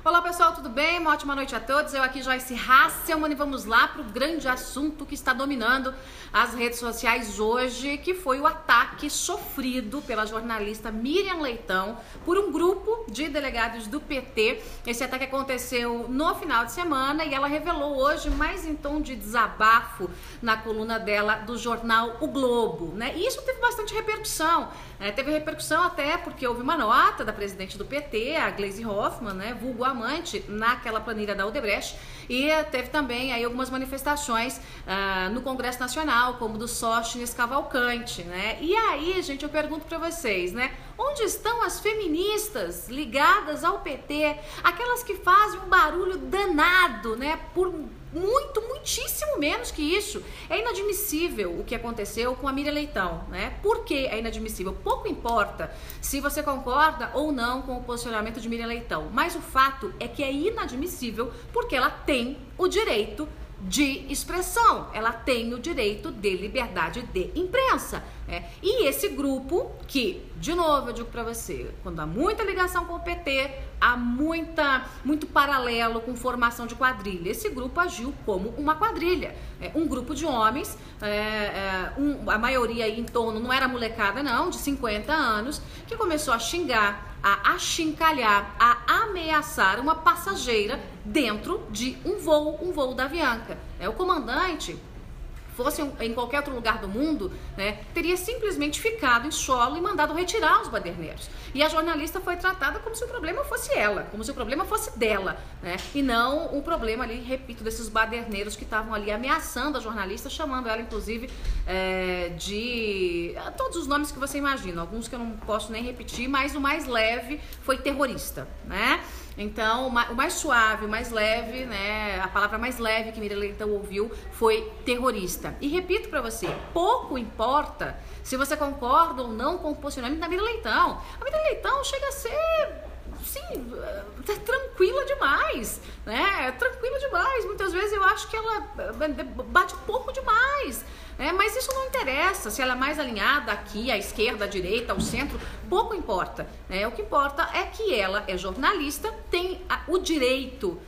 Olá pessoal, tudo bem? Uma ótima noite a todos. Eu aqui, Joyce Hasselman, e vamos lá para o grande assunto que está dominando as redes sociais hoje, que foi o ataque sofrido pela jornalista Miriam Leitão por um grupo de delegados do PT. Esse ataque aconteceu no final de semana e ela revelou hoje, mais em tom de desabafo, na coluna dela do jornal O Globo, né? E isso teve bastante repercussão. Teve repercussão até porque houve uma nota da presidente do PT, a Gleisi Hoffmann, né, vulgo amante, naquela planilha da Odebrecht, e teve também aí algumas manifestações no Congresso Nacional, como do Sóstenes Cavalcante, né? E aí, gente, eu pergunto pra vocês, né, onde estão as feministas ligadas ao PT, aquelas que fazem um barulho danado, né, por muitíssimo menos que isso? É inadmissível o que aconteceu com a Miriam Leitão, né? Por que é inadmissível? Pouco importa se você concorda ou não com o posicionamento de Miriam Leitão, mas o fato é que é inadmissível porque ela tem o direito de expressão, ela tem o direito de liberdade de imprensa, né? E esse grupo que, de novo, eu digo pra você, quando há muita ligação com o PT, há muito paralelo com formação de quadrilha. Esse grupo agiu como uma quadrilha, um grupo de homens, a maioria aí em torno, não era molecada não, de 50 anos, que começou a xingar, a achincalhar, a ameaçar uma passageira dentro de um voo da Avianca. O comandante, fosse em qualquer outro lugar do mundo, né, teria simplesmente ficado em solo e mandado retirar os baderneiros. E a jornalista foi tratada como se o problema fosse ela, como se o problema fosse dela, né, e não o problema ali, repito, desses baderneiros que estavam ali ameaçando a jornalista, chamando ela, inclusive, de todos os nomes que você imagina, alguns que eu não posso nem repetir, mas o mais leve foi terrorista, né? Então, o mais suave, o mais leve, né, a palavra mais leve que Miriam Leitão ouviu foi terrorista. E repito pra você, pouco importa se você concorda ou não com o posicionamento da Miriam Leitão. A Miriam Leitão chega a ser, sim, tranquila demais, né? Tranquila demais. Muitas vezes eu acho que ela bate pouco demais. Mas isso não interessa, se ela é mais alinhada aqui, à esquerda, à direita, ao centro, pouco importa. O que importa é que ela é jornalista, tem o direito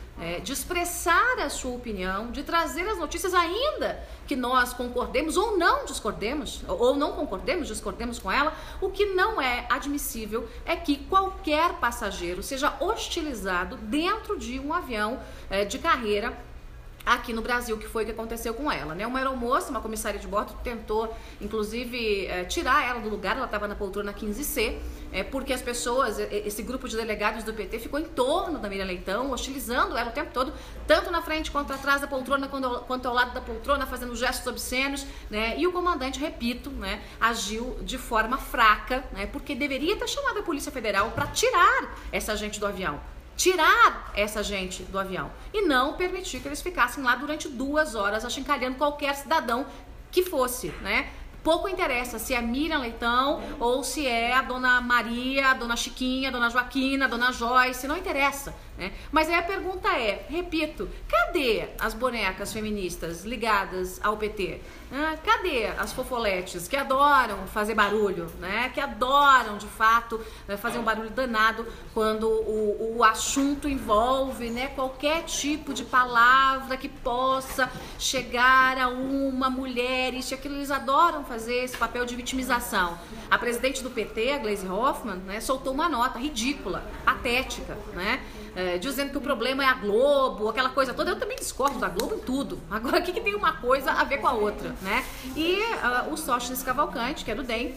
de expressar a sua opinião, de trazer as notícias, ainda que nós concordemos ou não discordemos, ou não concordemos, discordemos com ela. O que não é admissível é que qualquer passageiro seja hostilizado dentro de um avião de carreira aqui no Brasil, que foi o que aconteceu com ela, né? Uma aeromoça, uma comissária de bordo, tentou, inclusive, tirar ela do lugar, ela estava na poltrona 15C, porque as pessoas, esse grupo de delegados do PT ficou em torno da Miriam Leitão, hostilizando ela o tempo todo, tanto na frente quanto atrás da poltrona, quanto ao lado da poltrona, fazendo gestos obscenos, né? E o comandante, repito, né, agiu de forma fraca, né, porque deveria ter chamado a Polícia Federal para tirar essa gente do avião. Tirar essa gente do avião e não permitir que eles ficassem lá durante 2 horas achincalhando qualquer cidadão que fosse, né? Pouco interessa se é Miriam Leitão ou se é a dona Maria, a dona Chiquinha, a dona Joaquina, a dona Joyce, não interessa, né? Mas aí a pergunta é, repito, cadê as bonecas feministas ligadas ao PT? Cadê as fofoletes que adoram fazer barulho, né? Que adoram, de fato, fazer um barulho danado quando o assunto envolve, né, qualquer tipo de palavra que possa chegar a uma mulher, isso e aquilo. Eles adoram fazer esse papel de vitimização. A presidente do PT, a Gleisi Hoffmann, né, soltou uma nota ridícula, patética, né, dizendo que o problema é a Globo, aquela coisa toda. Eu também discordo da Globo em tudo. Agora, o que tem uma coisa a ver com a outra, né? E o Sóstenes Cavalcante, que é do DEM,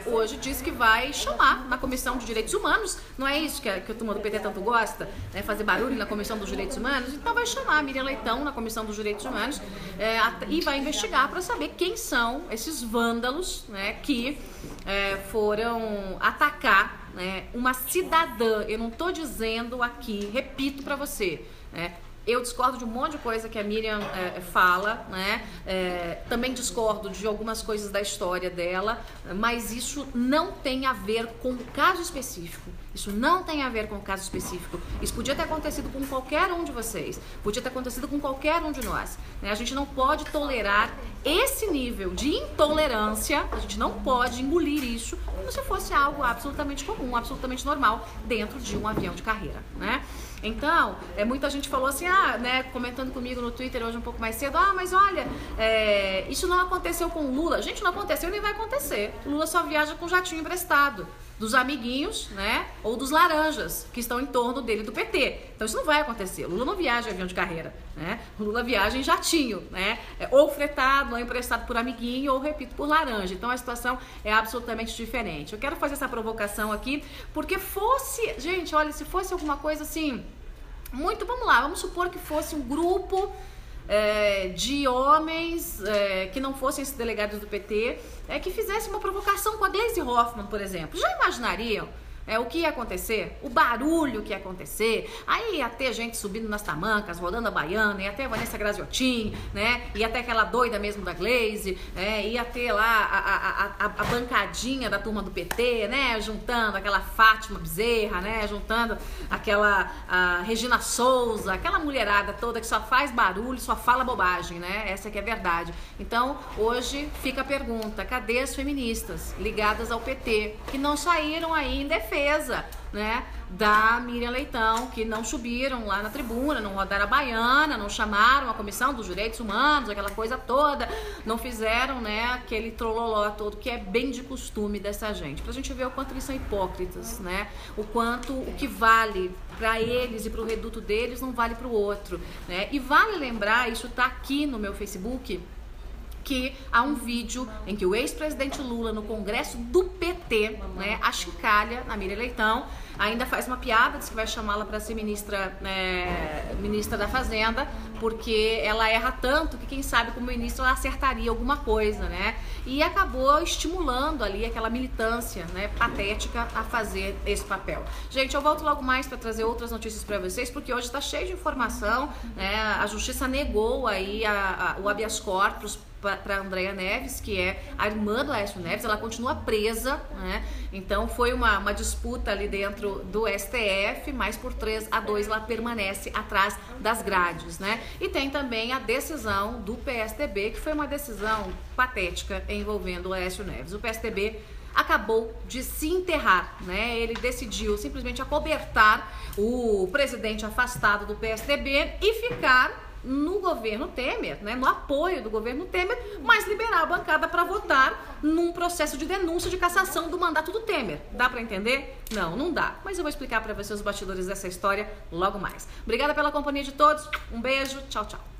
hoje disse que vai chamar na Comissão de Direitos Humanos. Não é isso que a turma do PT tanto gosta, né? Fazer barulho na Comissão dos Direitos Humanos. Então vai chamar a Miriam Leitão na Comissão dos Direitos Humanos e vai investigar para saber quem são esses vândalos, né, que foram atacar, né, uma cidadã. Eu não estou dizendo aqui, repito para você, né, Eu discordo de um monte de coisa que a Miriam fala, né? Também discordo de algumas coisas da história dela, mas isso não tem a ver com o caso específico. Isso não tem a ver com o caso específico. Isso podia ter acontecido com qualquer um de vocês. Podia ter acontecido com qualquer um de nós, né? A gente não pode tolerar esse nível de intolerância. A gente não pode engolir isso como se fosse algo absolutamente comum, absolutamente normal dentro de um avião de carreira, né? Então, muita gente falou assim, né, comentando comigo no Twitter hoje um pouco mais cedo, mas olha, isso não aconteceu com o Lula. Gente, não aconteceu e nem vai acontecer. O Lula só viaja com jatinho emprestado dos amiguinhos, né, ou dos laranjas que estão em torno dele do PT. Então isso não vai acontecer. O Lula não viaja em avião de carreira, né? O Lula viaja em jatinho, né? Ou fretado, ou emprestado por amiguinho, ou, repito, por laranja. Então a situação é absolutamente diferente. Eu quero fazer essa provocação aqui, porque gente, olha, se fosse alguma coisa assim, vamos lá, vamos supor que fosse um grupo de homens que não fossem esses delegados do PT, que fizessem uma provocação com a Gleisi Hoffmann, por exemplo. Já imaginariam o que ia acontecer? O barulho que ia acontecer? Aí ia ter gente subindo nas tamancas, rodando a baiana, ia ter a Vanessa Graziotin, né? Ia ter aquela doida mesmo da Gleisi, ia ter lá a bancadinha da turma do PT, né? Juntando aquela Fátima Bezerra, né? Juntando a Regina Souza, aquela mulherada toda que só faz barulho, só fala bobagem, né? Essa que é a verdade. Então, hoje fica a pergunta, cadê as feministas ligadas ao PT, que não saíram aí em defesa, né, da Miriam Leitão, que não subiram lá na tribuna, não rodaram a baiana, não chamaram a Comissão dos Direitos Humanos, aquela coisa toda, não fizeram, né, aquele trololó todo que é bem de costume dessa gente, pra gente ver o quanto eles são hipócritas, né, o que vale para eles e pro reduto deles não vale pro outro, né, e vale lembrar, isso tá aqui no meu Facebook, que há um vídeo em que o ex-presidente Lula, no congresso do PT, né, achincalha na Miriam Leitão, ainda faz uma piada, diz que vai chamá-la para ser ministra da Fazenda, porque ela erra tanto que quem sabe como ministra ela acertaria alguma coisa, né? E acabou estimulando ali aquela militância, né, patética a fazer esse papel. Gente, eu volto logo mais para trazer outras notícias para vocês, porque hoje está cheio de informação, né? A Justiça negou aí o habeas corpus para Andréa Neves, que é a irmã do Aécio Neves. Ela continua presa, né? Então foi uma disputa ali dentro do STF, mas por 3-2 ela permanece atrás das grades, né? E tem também a decisão do PSDB, que foi uma decisão patética envolvendo o Aécio Neves. O PSDB acabou de se enterrar, né? Ele decidiu simplesmente acobertar o presidente afastado do PSDB e ficar no governo Temer, né, no apoio do governo Temer, mas liberar a bancada para votar num processo de denúncia de cassação do mandato do Temer. Dá para entender? Não, não dá. Mas eu vou explicar para vocês os bastidores dessa história logo mais. Obrigada pela companhia de todos. Um beijo. Tchau, tchau.